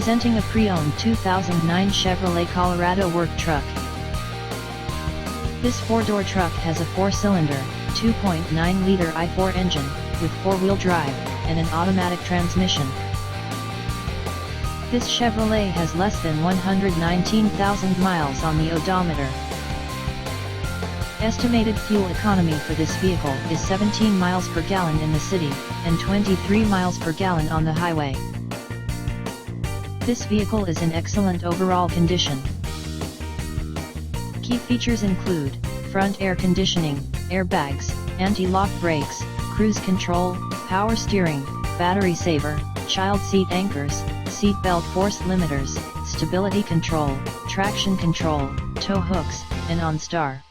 Presenting a pre-owned 2009 Chevrolet Colorado work truck. This four-door truck has a four-cylinder, 2.9-liter i4 engine, with four-wheel drive, and an automatic transmission. This Chevrolet has less than 119,000 miles on the odometer. Estimated fuel economy for this vehicle is 17 miles per gallon in the city, and 23 miles per gallon on the highway. This vehicle is in excellent overall condition. Key features include front air conditioning, airbags, anti-lock brakes, cruise control, power steering, battery saver, child seat anchors, seat belt force limiters, stability control, traction control, tow hooks, and OnStar.